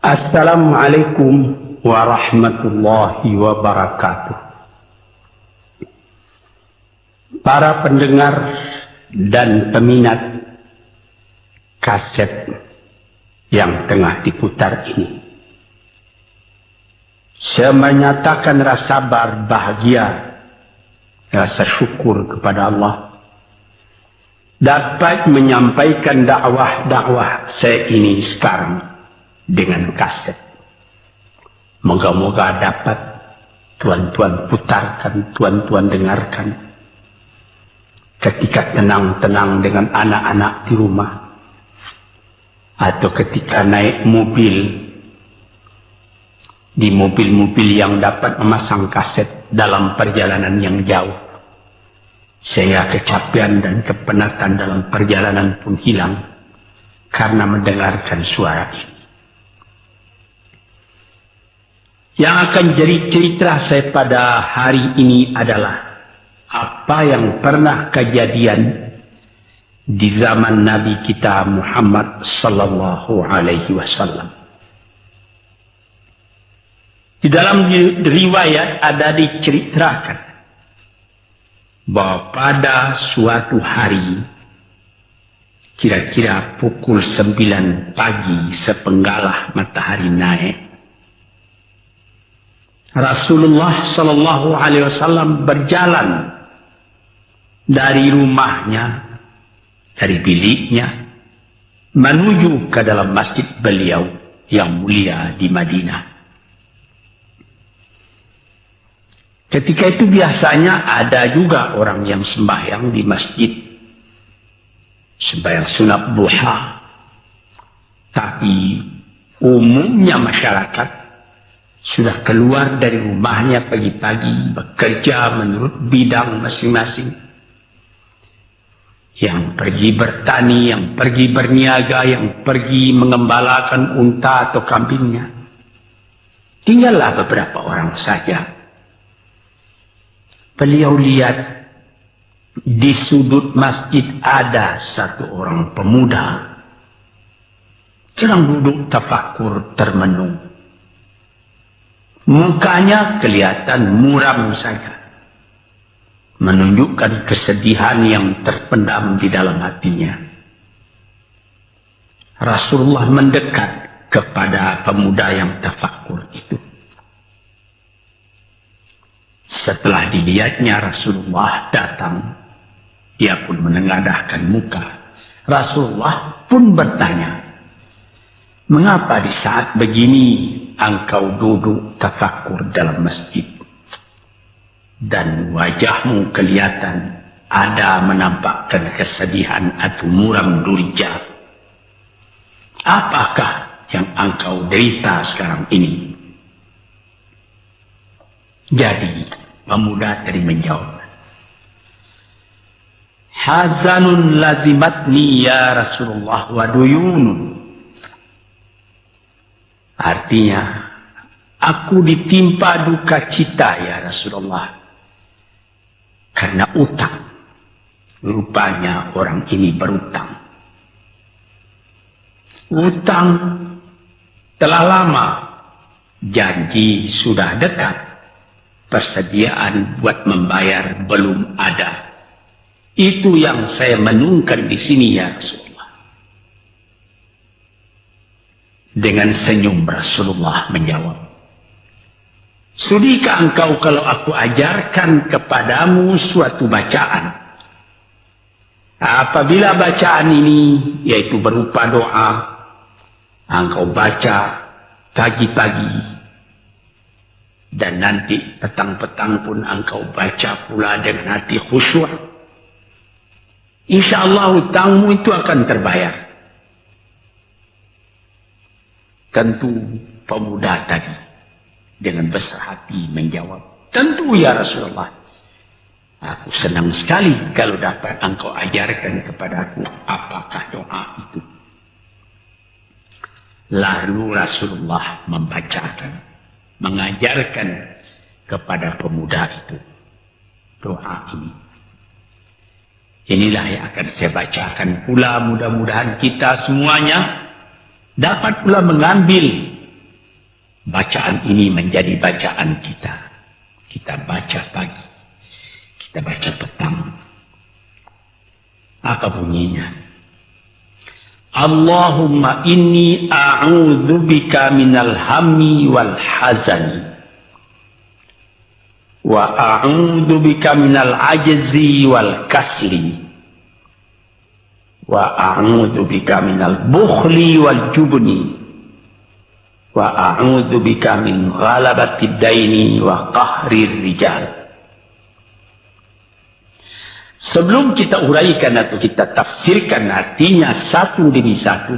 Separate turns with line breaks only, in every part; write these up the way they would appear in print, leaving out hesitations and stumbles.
Assalamualaikum warahmatullahi wabarakatuh. Para pendengar dan peminat kaset yang tengah diputar ini, saya menyatakan rasa bahagia, rasa syukur kepada Allah dapat menyampaikan dakwah saya ini sekarang dengan kaset. Moga-moga dapat tuan-tuan putarkan, tuan-tuan dengarkan ketika tenang-tenang dengan anak-anak di rumah, atau ketika naik mobil, di mobil-mobil yang dapat memasang kaset dalam perjalanan yang jauh, sehingga kecapean dan kepenatan dalam perjalanan pun hilang karena mendengarkan suara ini. Yang akan jadi cerita saya pada hari ini adalah apa yang pernah kejadian di zaman Nabi kita Muhammad sallallahu alaihi wasallam. Di dalam riwayat ada diceritakan bahwa pada suatu hari, kira-kira pukul 9 pagi sepenggalah matahari naik, Rasulullah sallallahu alaihi wasallam berjalan dari rumahnya, dari biliknya, menuju ke dalam masjid beliau yang mulia di Madinah. Ketika itu biasanya ada juga orang yang sembahyang di masjid, sembahyang sunat duha. Tapi umumnya masyarakat sudah keluar dari rumahnya pagi-pagi, bekerja menurut bidang masing-masing. Yang pergi bertani, yang pergi berniaga, yang pergi mengembalakan unta atau kambingnya. Tinggallah beberapa orang saja. Beliau lihat di sudut masjid ada satu orang pemuda sedang duduk tafakur termenung. Mukanya kelihatan muram saja, menunjukkan kesedihan yang terpendam di dalam hatinya. Rasulullah mendekat kepada pemuda yang tafakur itu. Setelah dilihatnya Rasulullah datang, dia pun menengadahkan muka. Rasulullah pun bertanya, "Mengapa di saat begini engkau duduk tafakur dalam masjid? Dan wajahmu kelihatan ada menampakkan kesedihan atau muram durja. Apakah yang engkau derita sekarang ini?" Jadi pemuda tadi menjawab, "Hazanun lazimatni ya Rasulullah wa duyunun." Artinya, aku ditimpa duka cita ya Rasulullah, karena utang. Rupanya orang ini berutang. Utang telah lama, janji sudah dekat, persediaan buat membayar belum ada. Itu yang saya menungkan di sini ya Rasulullah. Dengan senyum Rasulullah menjawab, "Sudikah engkau kalau aku ajarkan kepadamu suatu bacaan? Apabila bacaan ini, yaitu berupa doa, engkau baca pagi-pagi, dan nanti petang-petang pun engkau baca pula dengan hati khusyuk, insya Allah hutangmu itu akan terbayar." Tentu pemuda tadi dengan besar hati menjawab, "Tentu ya Rasulullah. Aku senang sekali kalau dapat engkau ajarkan kepadaku apakah doa itu." Lalu Rasulullah membacakan, mengajarkan kepada pemuda itu doa ini. Inilah yang akan saya bacakan pula, mudah-mudahan kita semuanya dapat pula mengambil bacaan ini menjadi bacaan kita. Kita baca pagi, kita baca petang. Apa bunyinya? Allahumma inni a'udzubika minal hammi wal hazani wa a'udzubika minal ajzi wal kasli wa a'udzubika minal bukhli wal jubni wa a'udzubika min ghalabati daini wa qahrir rijal. Sebelum kita uraikan atau kita tafsirkan artinya satu demi satu,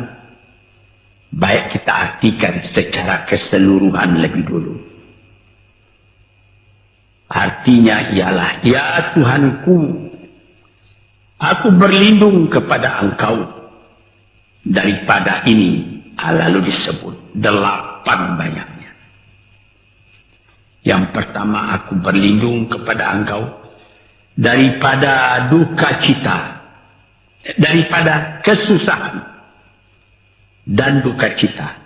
baik kita artikan secara keseluruhan lebih dulu. Artinya ialah, ya Tuhanku, aku berlindung kepada Engkau daripada ini. Lalu disebut 8 banyaknya. Yang pertama, aku berlindung kepada Engkau daripada duka cita, daripada kesusahan dan duka cita.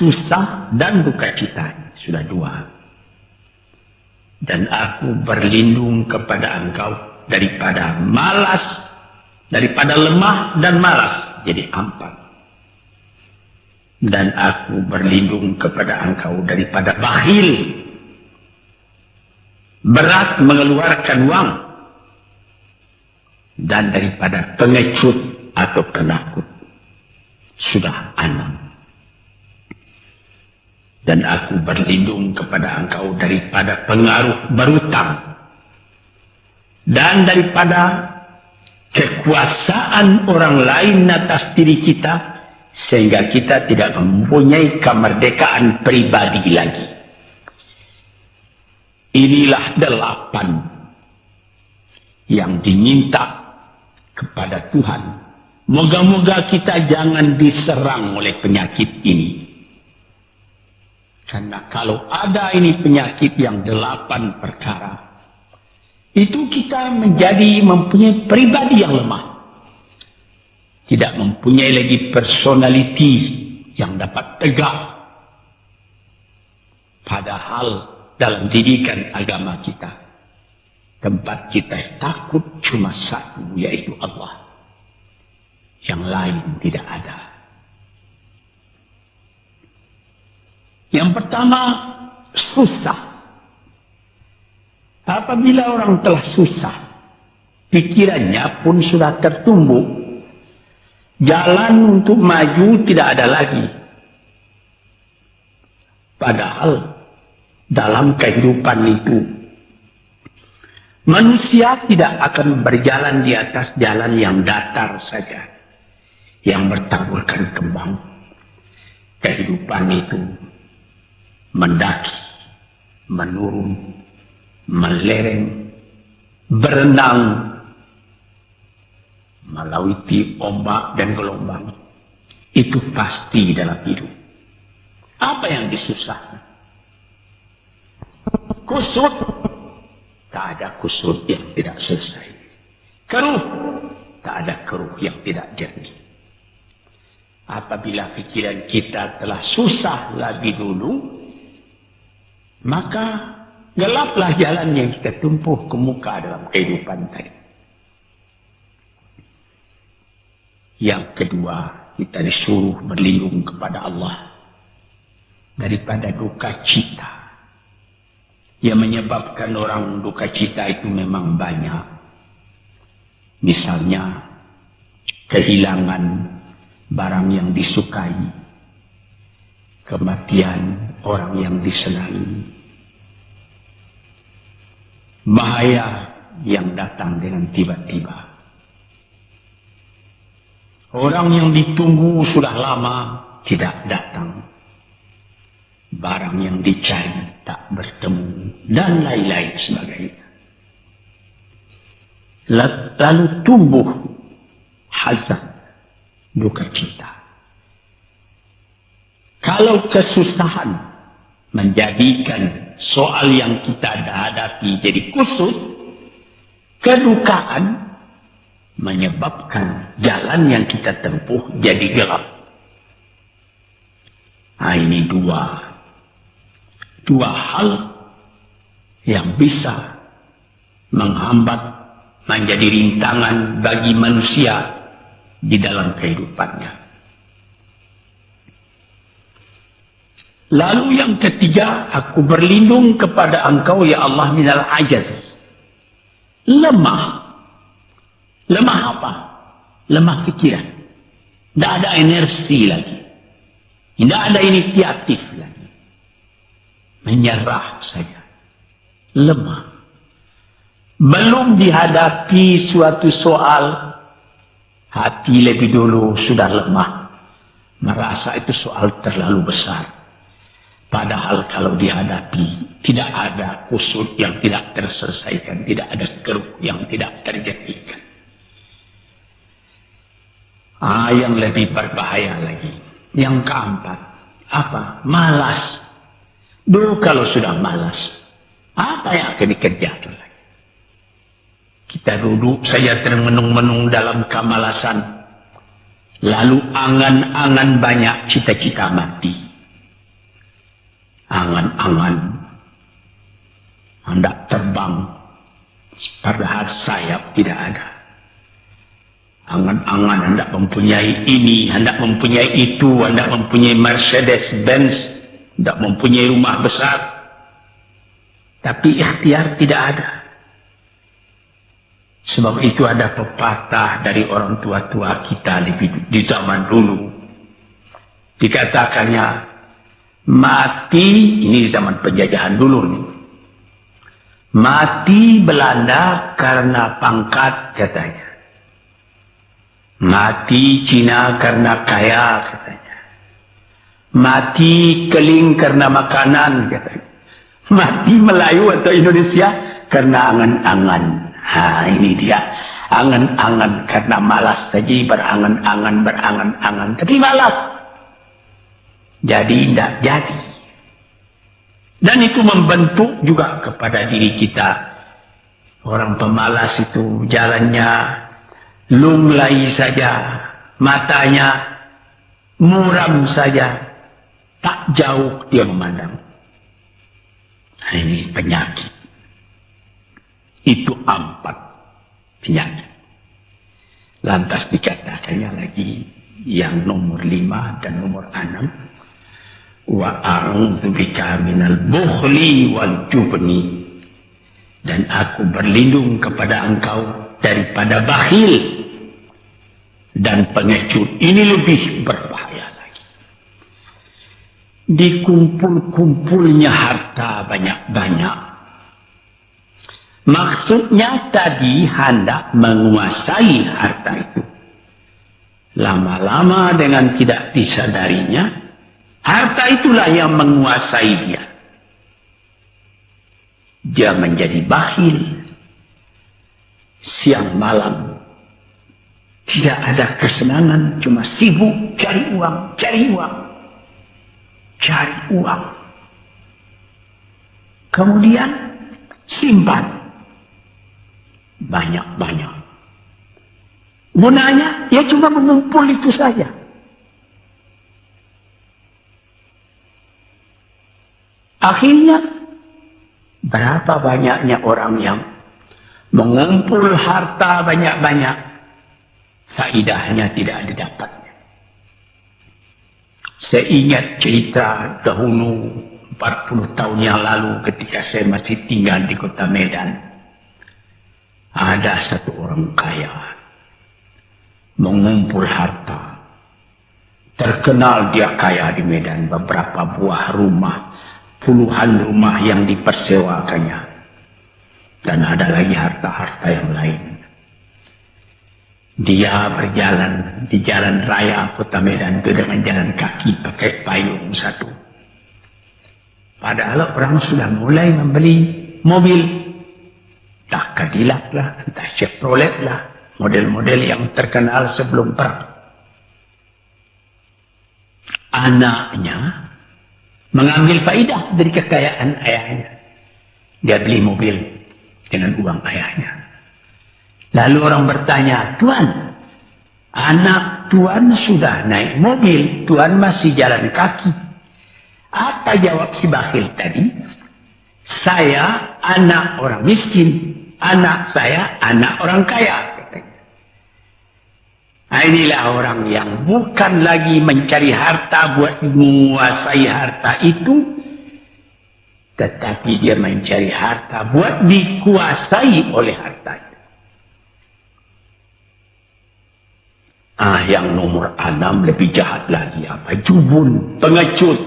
Susah dan duka cita sudah 2. Dan aku berlindung kepada Engkau daripada malas, daripada lemah dan malas, jadi 4. Dan aku berlindung kepada Engkau daripada bakhil, berat mengeluarkan uang, dan daripada pengecut atau penakut, sudah 6. Dan aku berlindung kepada Engkau daripada pengaruh berutang dan daripada kekuasaan orang lain atas diri kita, sehingga kita tidak mempunyai kemerdekaan pribadi lagi. Inilah 8 yang diminta kepada Tuhan. Moga-moga kita jangan diserang oleh penyakit ini. Karena kalau ada ini penyakit yang 8 perkara, itu kita mempunyai pribadi yang lemah. Tidak mempunyai lagi personality yang dapat tegak. Padahal dalam didikan agama kita, tempat kita takut cuma satu, yaitu Allah. Yang lain tidak ada. Yang pertama, susah. Apabila orang telah susah, pikirannya pun sudah tertumbuk. Jalan untuk maju tidak ada lagi. Padahal dalam kehidupan itu, manusia tidak akan berjalan di atas jalan yang datar saja, yang bertaburkan kembang. Kehidupan itu mendaki, menurun, melereng, berenang, melewati ombak dan gelombang. Itu pasti dalam hidup. Apa yang disusahkan? Kusut, tak ada kusut yang tidak selesai. Keruh, tak ada keruh yang tidak jernih. Apabila pikiran kita telah susah lebih dulu, maka gelaplah jalan yang kita tempuh ke muka dalam kehidupan tadi. Yang kedua, kita disuruh berlindung kepada Allah daripada duka cita. Yang menyebabkan orang duka cita itu memang banyak. Misalnya, kehilangan barang yang disukai, kematian orang yang disenangi, bahaya yang datang dengan tiba-tiba. Orang yang ditunggu sudah lama tidak datang. Barang yang dicari tak bertemu, dan lain-lain sebagainya. Lalu tumbuh hazan, duka cita. Kalau kesusahan menjadikan soal yang kita hadapi jadi kusut, kedukaan menyebabkan jalan yang kita tempuh jadi gelap. Nah, ini 2 dua hal yang bisa menghambat, menjadi rintangan bagi manusia di dalam kehidupannya. Lalu yang ketiga, aku berlindung kepada Engkau ya Allah minal ajaz. Lemah. Lemah apa? Lemah pikiran. Tidak ada energi lagi. Tidak ada inisiatif lagi. Menyerah saja. Lemah. Belum dihadapi suatu soal, hati lebih dulu sudah lemah. Merasa itu soal terlalu besar. Padahal kalau dihadapi, tidak ada kusut yang tidak terselesaikan, tidak ada keruh yang tidak terjadikan. Yang lebih berbahaya lagi. Yang keempat, apa? Malas. Dulu kalau sudah malas, apa yang akan dikerjakan lagi? Kita duduk saja termenung-menung dalam kemalasan. Lalu angan-angan banyak, cita-cita mati. Angan-angan hendak terbang, padahal sayap tidak ada. Angan-angan hendak mempunyai ini, hendak mempunyai itu, hendak mempunyai Mercedes-Benz, hendak mempunyai rumah besar. Tapi ikhtiar tidak ada. Sebab itu ada pepatah dari orang tua-tua kita di zaman dulu. Dikatakannya, mati, ini zaman penjajahan dulu nih. Mati Belanda karena pangkat katanya. Mati Cina karena kaya katanya. Mati Keling karena makanan katanya. Mati Melayu atau Indonesia karena angan-angan. Ini dia. Angan-angan karena malas saja, berangan-angan. Tapi malas. Jadi tidak jadi. Dan itu membentuk juga kepada diri kita. Orang pemalas itu jalannya lunglai saja, matanya muram saja, tak jauh dia memandang. Ini penyakit. Itu 4 penyakit. Lantas dikatakannya lagi yang nomor 5 dan nomor 6. Wa a'udzubika minal bukhli wal jubni, dan aku berlindung kepada Engkau daripada bakhil dan pengecut. Ini lebih berbahaya lagi. Dikumpul-kumpulnya harta banyak-banyak, maksudnya tadi hendak menguasai harta itu. Lama-lama dengan tidak disadarinya, harta itulah yang menguasai dia. Dia menjadi bakhil. Siang malam tidak ada kesenangan, cuma sibuk cari uang. Kemudian simpan banyak-banyak. Gunanya ya cuma mengumpul itu saja. Akhirnya, berapa banyaknya orang yang mengumpul harta banyak-banyak, faidahnya tidak didapatnya. Saya ingat cerita dahulu 40 tahun yang lalu ketika saya masih tinggal di kota Medan. Ada satu orang kaya mengumpul harta. Terkenal dia kaya di Medan, beberapa buah rumah, puluhan rumah yang dipersewakannya. Dan ada lagi harta-harta yang lain. Dia berjalan di jalan raya kota Medan itu dengan jalan kaki pakai payung satu. Padahal orang sudah mulai membeli mobil. Entah Cadillac lah, entah Chevrolet lah. Model-model yang terkenal sebelum perang. Anaknya mengambil faidah dari kekayaan ayahnya. Dia beli mobil dengan uang ayahnya. Lalu orang bertanya, Tuan, anak Tuan sudah naik mobil, Tuan masih jalan kaki. Apa jawab si bakhil tadi? Saya anak orang miskin, anak saya anak orang kaya. Nah, inilah orang yang bukan lagi mencari harta buat menguasai harta itu, tetapi dia mencari harta buat dikuasai oleh harta itu. Yang nomor 6 lebih jahat lagi. Apa? Jubun, pengecut.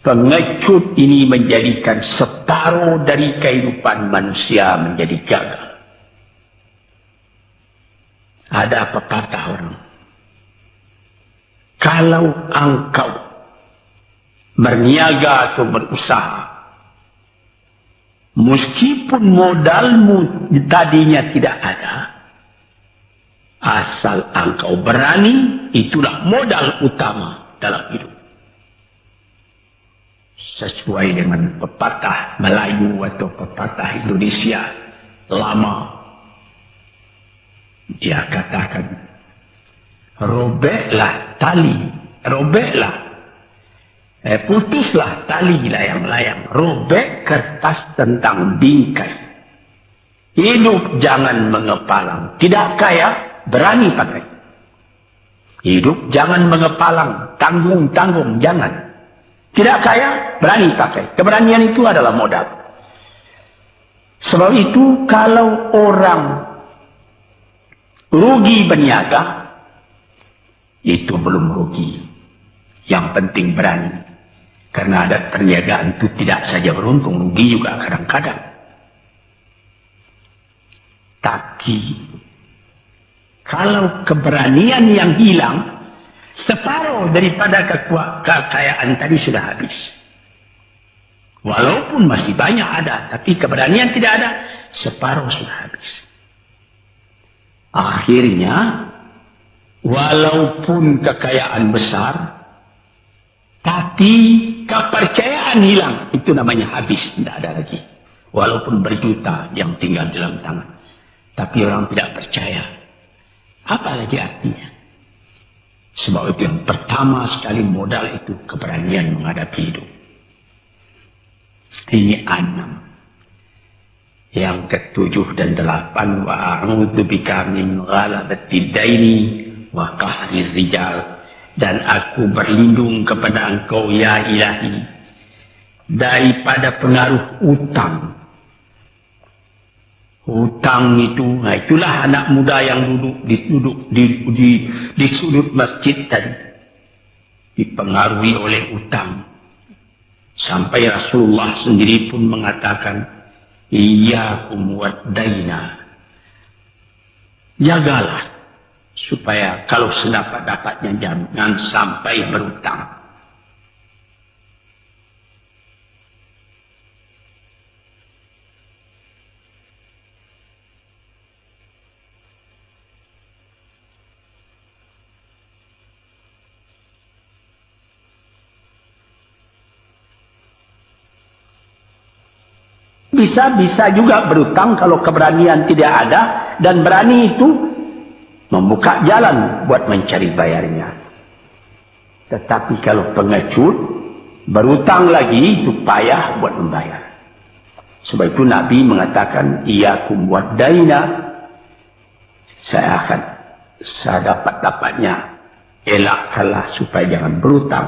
Pengecut ini menjadikan separuh dari kehidupan manusia menjadi gagal. Ada pepatah orang, kalau engkau berniaga atau berusaha, meskipun modalmu tadinya tidak ada, asal engkau berani, itulah modal utama dalam hidup. Sesuai dengan pepatah Melayu atau pepatah Indonesia lama, dia katakan, robeklah tali, putuslah tali layang-layang, robek kertas tentang bingkai. Hidup jangan mengepalang, tidak kaya berani pakai. Hidup jangan mengepalang, tanggung-tanggung jangan. Tidak kaya, berani pakai. Keberanian itu adalah modal. Sebab itu, kalau orang rugi berniaga, itu belum rugi. Yang penting berani. Karena ada perniagaan itu tidak saja beruntung, rugi juga kadang-kadang. Tapi, kalau keberanian yang hilang, separuh daripada kekayaan tadi sudah habis. Walaupun masih banyak ada, tapi keberanian tidak ada, separuh sudah habis. Akhirnya, walaupun kekayaan besar, tapi kepercayaan hilang, itu namanya habis, tidak ada lagi. Walaupun berjuta yang tinggal dalam tangan, tapi orang tidak percaya. Apa lagi artinya? Sebab itu yang pertama sekali modal itu keberanian menghadapi hidup. Ini 6. Yang ke-7 dan 8, wa a'udzubika min ghalabatid daini wa qahrir rijal, dan aku berlindung kepada Engkau ya Ilahi daripada pengaruh utang. Hutang itu, nah itulah anak muda yang duduk di sudut masjid tadi, dipengaruhi oleh utang. Sampai Rasulullah sendiri pun mengatakan, iyyakum wad-daina. Jagalah supaya kalau sedapat-dapatnya jangan sampai berutang. Bisa juga berutang kalau keberanian tidak ada, dan berani itu membuka jalan buat mencari bayarnya. Tetapi kalau pengecut berutang lagi, itu payah buat membayar. Sebab itu Nabi mengatakan, iyyakum wad-daina, saya akan dapat-dapatnya, elakkanlah supaya jangan berutang.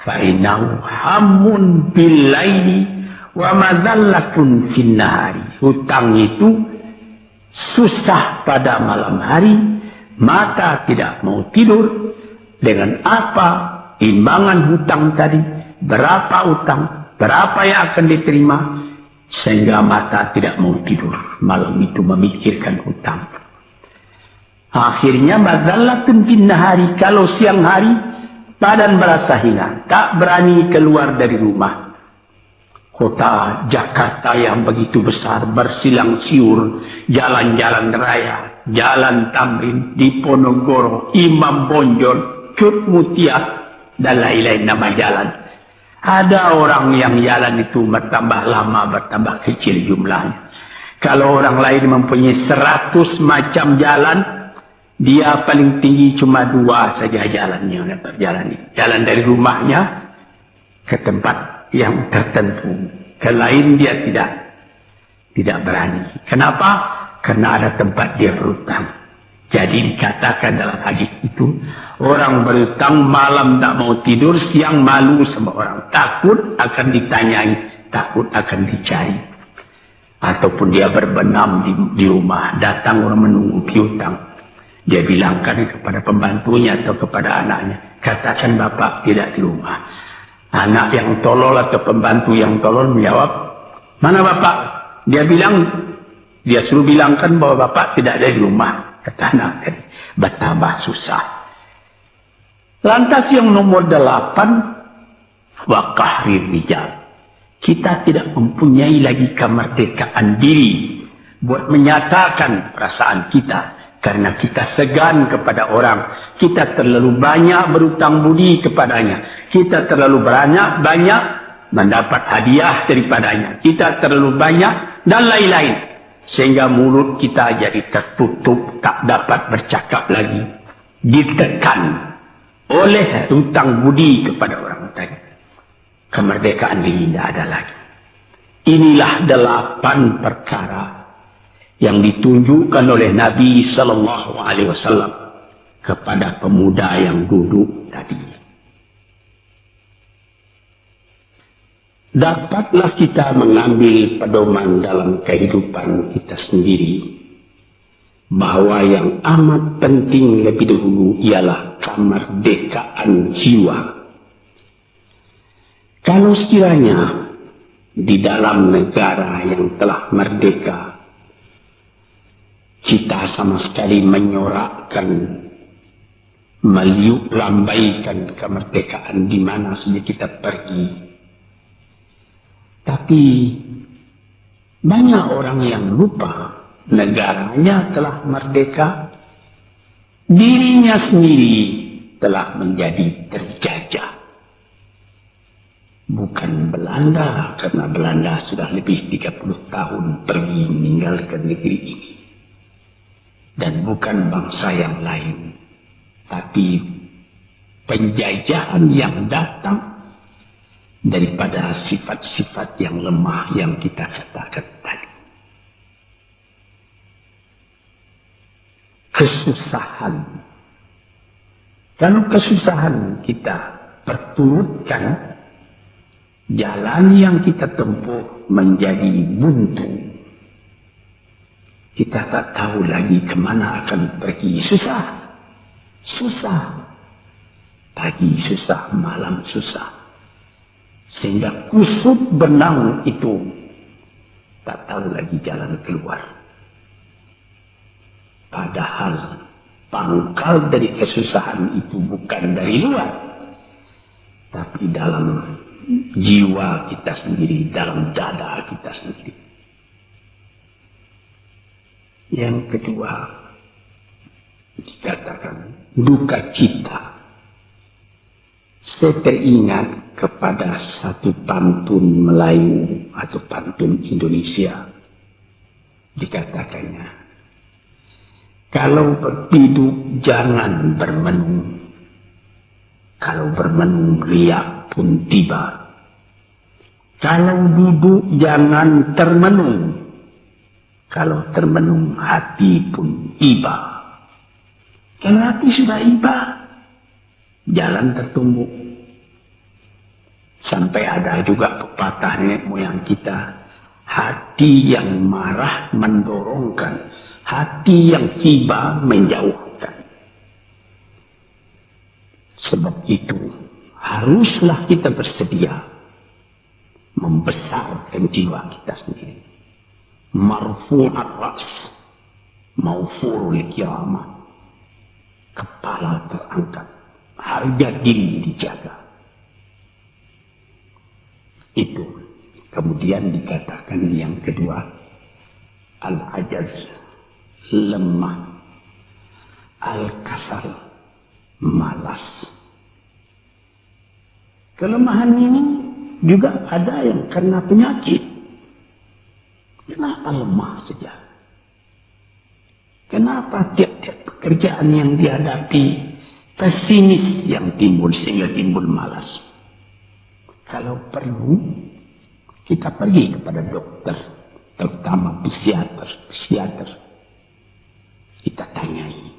Fa innahu hammun bil-laili wa mazallatun finnahari. Hutang itu susah pada malam hari, mata tidak mau tidur. Dengan apa imbangan hutang tadi, berapa utang, berapa yang akan diterima, sehingga mata tidak mau tidur malam itu memikirkan hutang. Akhirnya mazallatun finnahari, kalau siang hari badan merasa hina, tak berani keluar dari rumah. Kota Jakarta yang begitu besar, bersilang siur, jalan-jalan raya, jalan Tamrin, Diponegoro, Imam Bonjol, Cut Mutia, dan lain-lain nama jalan. Ada orang yang jalan itu bertambah lama, bertambah kecil jumlahnya. Kalau orang lain mempunyai 100 macam jalan, dia paling tinggi cuma 2 saja jalannya yang dapat jalani. Jalan dari rumahnya ke tempat yang tertentu. Ke lain dia tidak berani. Kenapa? Karena ada tempat dia berhutang. Jadi dikatakan dalam hadis itu, orang berhutang malam tak mau tidur, siang malu sama orang. Takut akan ditanyai, takut akan dicari. Ataupun dia berbenam di rumah, datang orang menunggu piutang. Dia bilangkan kepada pembantunya atau kepada anaknya, katakan bapak tidak di rumah. Anak yang tolol atau pembantu yang tolol menjawab, mana bapak? Dia suruh bilangkan bahwa bapak tidak ada di rumah. Kata anak tadi, betapa susah. Lantas yang nomor 8, waqahrir rijal. Kita tidak mempunyai lagi kemerdekaan diri buat menyatakan perasaan kita. Karena kita segan kepada orang. Kita terlalu banyak berutang budi kepadanya. Kita terlalu banyak mendapat hadiah daripadanya. Kita terlalu banyak dan lain-lain. Sehingga mulut kita jadi tertutup, tak dapat bercakap lagi. Ditekan oleh hutang budi kepada orang tadi. Kemerdekaan diri tidak ada lagi. Inilah 8 perkara yang ditunjukkan oleh Nabi Sallallahu Alaihi Wasallam kepada pemuda yang duduk tadi. Dapatlah kita mengambil pedoman dalam kehidupan kita sendiri bahwa yang amat penting lebih dahulu ialah kemerdekaan jiwa. Kalau sekiranya di dalam negara yang telah merdeka kita sama sekali menyorakkan, meliuk lambaikan kemerdekaan di mana saja kita pergi. Tapi banyak orang yang lupa negaranya telah merdeka, dirinya sendiri telah menjadi terjajah. Bukan Belanda, karena Belanda sudah lebih 30 tahun pergi meninggalkan negeri ini. Dan bukan bangsa yang lain, tapi penjajahan yang datang daripada sifat-sifat yang lemah yang kita katakan tadi. Kesusahan. Kalau kesusahan kita perturutkan, jalan yang kita tempuh menjadi buntu. Kita tak tahu lagi kemana akan pergi. Susah. Pagi susah, malam susah. Sehingga kusut benang itu tak tahu lagi jalan keluar. Padahal pangkal dari kesusahan itu bukan dari luar, tapi dalam jiwa kita sendiri, dalam dada kita sendiri. Yang kedua, dikatakan duka cita. Saya teringat kepada satu pantun Melayu atau pantun Indonesia. Dikatakannya, kalau hidup jangan bermenung, kalau bermenung riak pun tiba. Kalau duduk jangan termenung, kalau termenung hati pun iba. Kalau hati sudah iba, jalan tertumbuk. Sampai ada juga pepatah nenek moyang kita, hati yang marah mendorongkan, hati yang iba menjauhkan. Sebab itu haruslah kita bersedia membesarkan jiwa kita sendiri. Marfu'at ras, maufurul kiamah. Kepala terangkat, harga diri dijaga. Itu. Kemudian dikatakan yang kedua, al-ajaz, lemah, al-kasal, malas. Kelemahan ini juga ada yang karena penyakit. Kenapa lemah saja? Kenapa tiap-tiap pekerjaan yang dihadapi pesimis yang timbul sehingga timbul malas? Kalau perlu, kita pergi kepada dokter, terutama psikiater. Kita tanyai,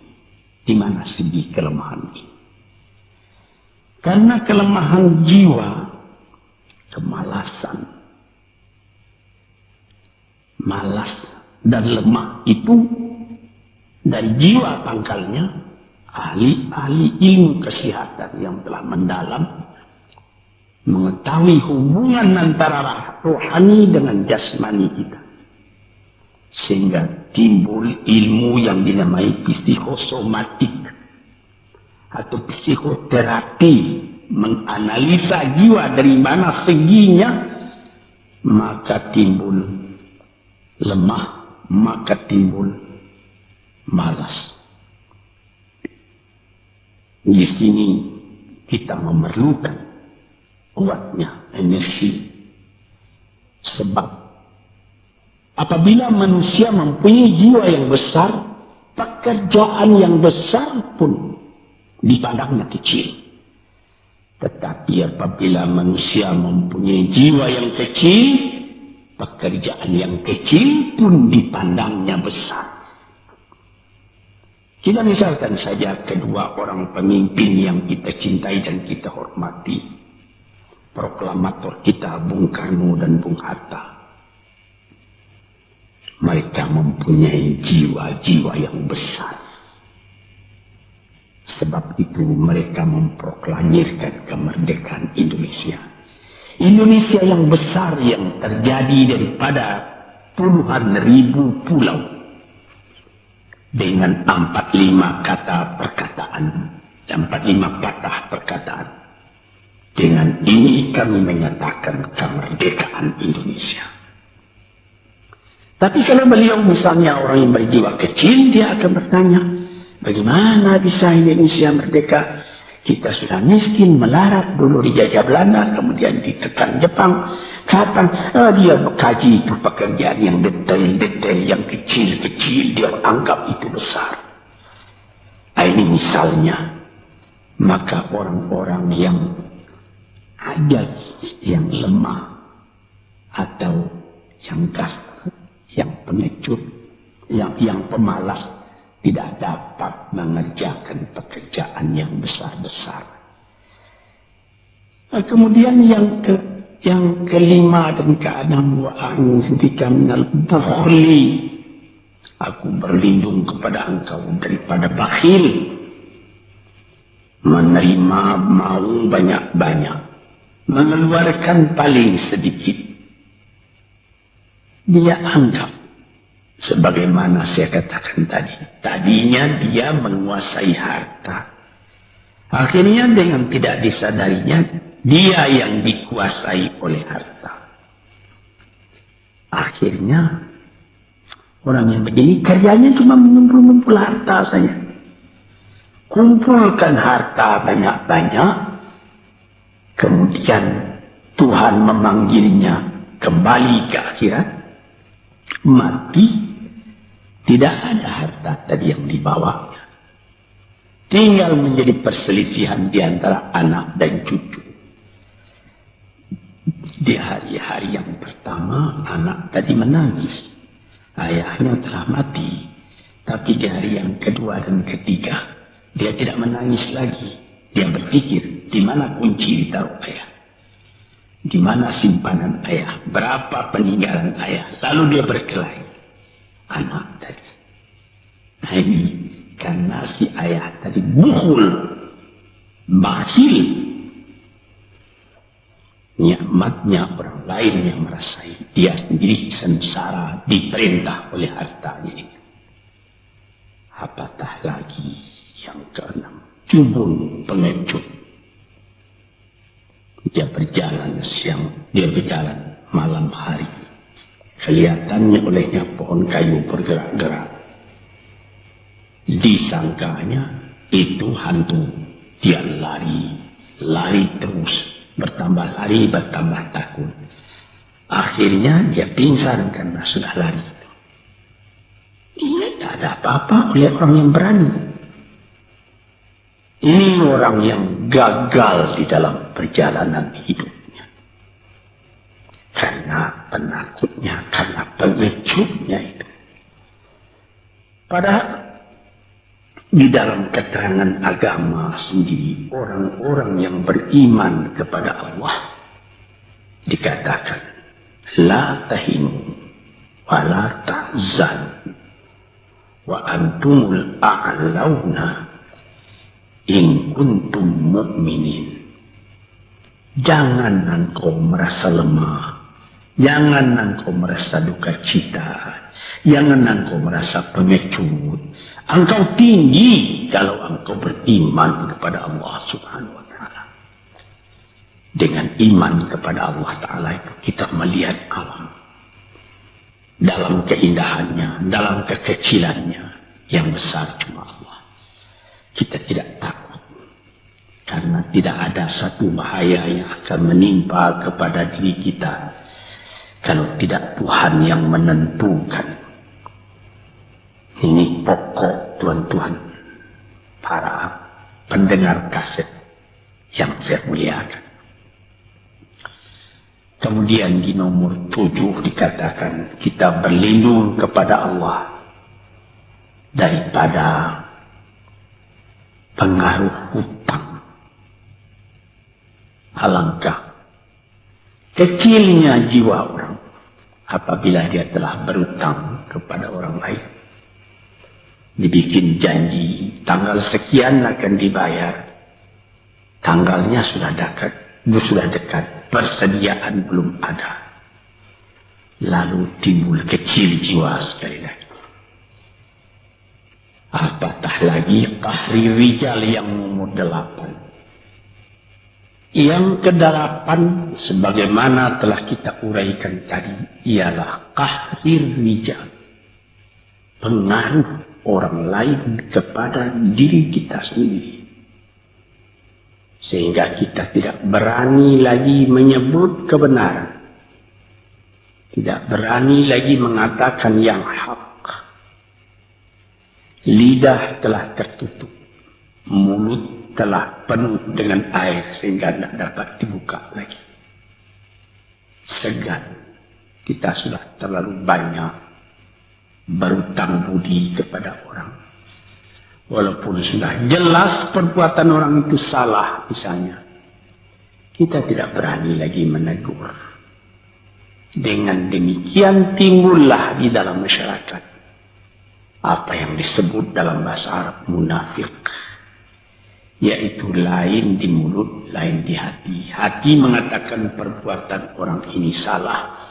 di mana segi kelemahan ini? Karena kelemahan jiwa, kemalasan, malas dan lemah itu dari jiwa pangkalnya. Ahli-ahli ilmu kesehatan yang telah mendalam mengetahui hubungan antara rohani dengan jasmani kita, sehingga timbul ilmu yang dinamai psikosomatik atau psikoterapi, menganalisa jiwa dari mana seginya, maka timbul lemah, maka timbul malas. Di sini kita memerlukan kuatnya energi. Sebab apabila manusia mempunyai jiwa yang besar, pekerjaan yang besar pun dipandangnya kecil. Tetapi apabila manusia mempunyai jiwa yang kecil, pekerjaan yang kecil pun dipandangnya besar. Kita misalkan saja kedua orang pemimpin yang kita cintai dan kita hormati. Proklamator kita Bung Karno dan Bung Hatta. Mereka mempunyai jiwa-jiwa yang besar. Sebab itu mereka memproklamirkan kemerdekaan Indonesia. Indonesia yang besar yang terjadi daripada puluhan ribu pulau. Dengan 45 kata perkataan, 45 patah perkataan. Dengan ini kami menyatakan kemerdekaan Indonesia. Tapi kalau beliau misalnya orang yang berjiwa kecil, dia akan bertanya, bagaimana bisa Indonesia merdeka? Kita sudah miskin, melarat, dulu dijajah Belanda, kemudian ditekan Jepang. Kapan dia mengkaji itu pekerjaan yang detail-detail, yang kecil-kecil, dia anggap itu besar. Ini misalnya, maka orang-orang yang ajas, yang lemah, atau yang kasar, yang pengecut, yang pemalas, tidak dapat mengerjakan pekerjaan yang besar-besar. Kemudian yang kelima dan keenam, wa'a'udzubika minal bukhli. Aku berlindung kepada engkau daripada bakhil. Menerima mau banyak-banyak, mengeluarkan paling sedikit. Dia anggap, sebagaimana saya katakan tadi, tadinya dia menguasai harta. Akhirnya dengan tidak disadarinya, dia yang dikuasai oleh harta. Akhirnya orang yang begini kerjanya cuma mengumpul-ngumpul harta saja. Kumpulkan harta banyak-banyak, kemudian Tuhan memanggilnya kembali ke akhirat, mati, tidak ada harta tadi yang dibawa. Tinggal menjadi perselisihan di antara anak dan cucu. Di hari-hari yang pertama, anak tadi menangis. Ayahnya telah mati. Tapi di hari yang kedua dan ketiga, dia tidak menangis lagi. Dia berpikir, di mana kunci ditaruh ayah? Di mana simpanan ayah? Berapa peninggalan ayah? Lalu dia berkelahi. Anak tadi. Nah ini, karena si ayah tadi bukhul, bakhil, nikmatnya orang lain yang merasai, dia sendiri sengsara diperintah oleh hartanya ini. Apatah lagi yang keenam, jubun pengecut. Dia berjalan siang, dia berjalan malam hari. Kelihatannya olehnya pohon kayu bergerak-gerak. Disangkanya itu hantu. Dia lari terus. Bertambah lari, bertambah takut. Akhirnya dia pingsan karena sudah lari. Dia tidak ada apa-apa oleh orang yang berani. Ini orang yang gagal di dalam perjalanan hidupnya. karena penakutnya, karena pengecutnya itu. Padahal di dalam keterangan agama sendiri, orang-orang yang beriman kepada Allah dikatakan la tahinu wa la tahzan wa antumul a'launa in kuntum mu'minin. Jangan engkau merasa lemah, jangan engkau merasa duka cita, jangan engkau merasa pengecut. Engkau tinggi kalau engkau beriman kepada Allah Subhanahu wa Ta'ala. Dengan iman kepada Allah Ta'ala itu kita melihat alam dalam keindahannya, dalam kekecilannya. Yang besar cuma Allah. Kita tidak takut karena tidak ada satu bahaya yang akan menimpa kepada diri kita kalau tidak Tuhan yang menentukan. Ini pokok tuan-tuan para pendengar kaset yang saya muliakan. Kemudian di nomor 7 dikatakan kita berlindung kepada Allah daripada pengaruh hutang. Alangkah kecilnya jiwa orang apabila dia telah berutang kepada orang lain. Dibikin janji tanggal sekian akan dibayar, tanggalnya sudah dekat, persediaan belum ada, lalu timbul kecil jiwa sekali lagi. Apatah lagi qahri rijal yang nomor 8. Yang ke-8 sebagaimana telah kita uraikan tadi ialah qahri rijal, pengaruh orang lain kepada diri kita sendiri. Sehingga kita tidak berani lagi menyebut kebenaran. Tidak berani lagi mengatakan yang hak. Lidah telah tertutup. Mulut telah penuh dengan air sehingga tidak dapat dibuka lagi. Segan. Kita sudah terlalu banyak berutang budi kepada orang. Walaupun sudah jelas perbuatan orang itu salah misalnya, kita tidak berani lagi menegur. Dengan demikian timbullah di dalam masyarakat apa yang disebut dalam bahasa Arab munafik, yaitu lain di mulut, lain di hati. Hati mengatakan perbuatan orang ini salah,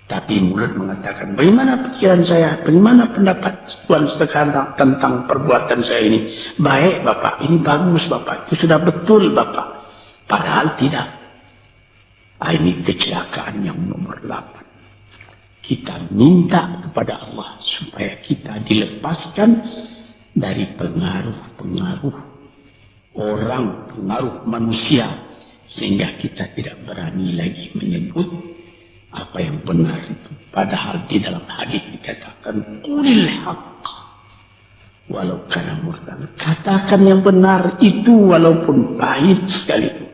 tapi mulut mengatakan, bagaimana pikiran saya, bagaimana pendapat Tuhan sekarang tentang perbuatan saya ini. Baik Bapak, ini bagus Bapak, itu sudah betul Bapak. Padahal tidak. Ini kecelakaan yang nomor 8. Kita minta kepada Allah supaya kita dilepaskan dari pengaruh-pengaruh orang, pengaruh manusia. Sehingga kita tidak berani lagi menyebut apa yang benar itu. Padahal di dalam hadis dikatakan qulil haqq walau kana murran. Katakan yang benar itu walaupun pahit sekalipun.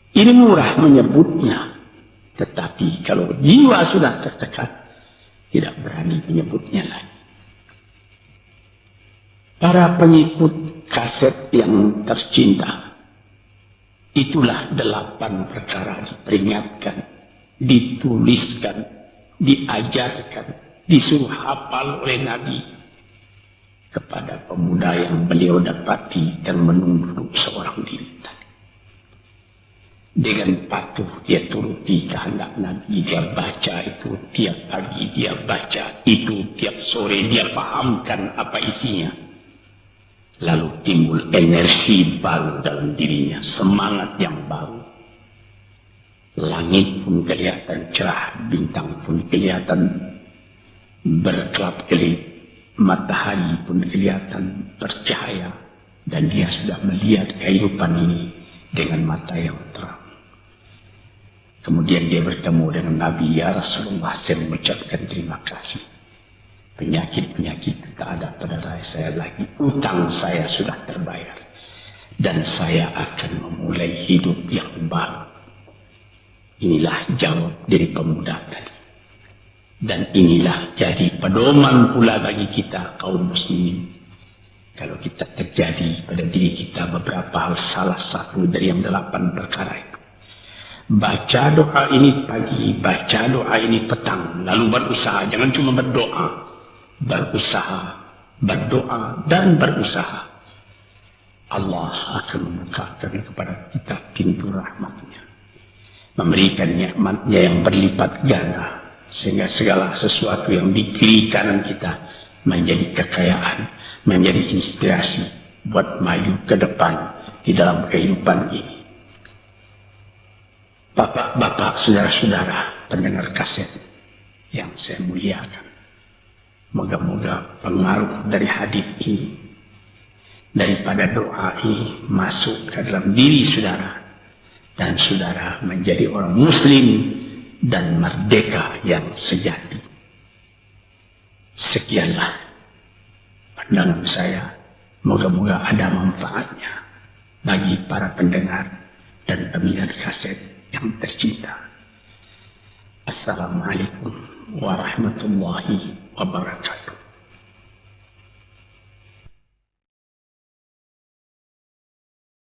Ini murah menyebutnya, tetapi kalau jiwa sudah tertekan tidak berani menyebutnya lagi. Para pengikut kaset yang tercinta, itulah 8 perkara diperingatkan, dituliskan, diajarkan, disuruh hafal oleh Nabi kepada pemuda yang beliau dapati dan menunduk seorang diri tadi. Dengan patuh dia turuti kehendak Nabi, dia baca itu tiap pagi, dia baca itu tiap sore, dia pahamkan apa isinya. Lalu timbul energi baru dalam dirinya, semangat yang baru. Langit pun kelihatan cerah, bintang pun kelihatan berkelap-kelip, matahari pun kelihatan bercahaya, dan dia sudah melihat kehidupan ini dengan mata yang terang. Kemudian dia bertemu dengan Nabi, ya Rasulullah, saya mengucapkan terima kasih. Penyakit-penyakit tak ada pada saya lagi, utang saya sudah terbayar, dan saya akan memulai hidup yang baru. Inilah jawab dari pemuda tadi. Dan inilah jadi pedoman pula bagi kita kaum muslimin. Kalau kita terjadi pada diri kita beberapa hal, salah satu dari yang 8 perkara itu. Baca doa ini pagi, baca doa ini petang, lalu berusaha. Jangan cuma berdoa, berusaha, berdoa dan berusaha. Allah akan membukakan kepada kita pintu rahmatnya, memberikan nikmatnya yang berlipat ganda, sehingga segala sesuatu yang di kiri kanan kita menjadi kekayaan, menjadi inspirasi buat maju ke depan di dalam kehidupan ini. Bapak-bapak, saudara-saudara pendengar kaset yang saya muliakan, moga-moga pengaruh dari hadis ini, daripada doa ini masuk ke dalam diri saudara, dan saudara menjadi orang muslim dan merdeka yang sejati. Sekianlah pandangan saya, moga-moga ada manfaatnya bagi para pendengar dan peminat kaset yang tercinta. Assalamualaikum warahmatullahi wabarakatuh.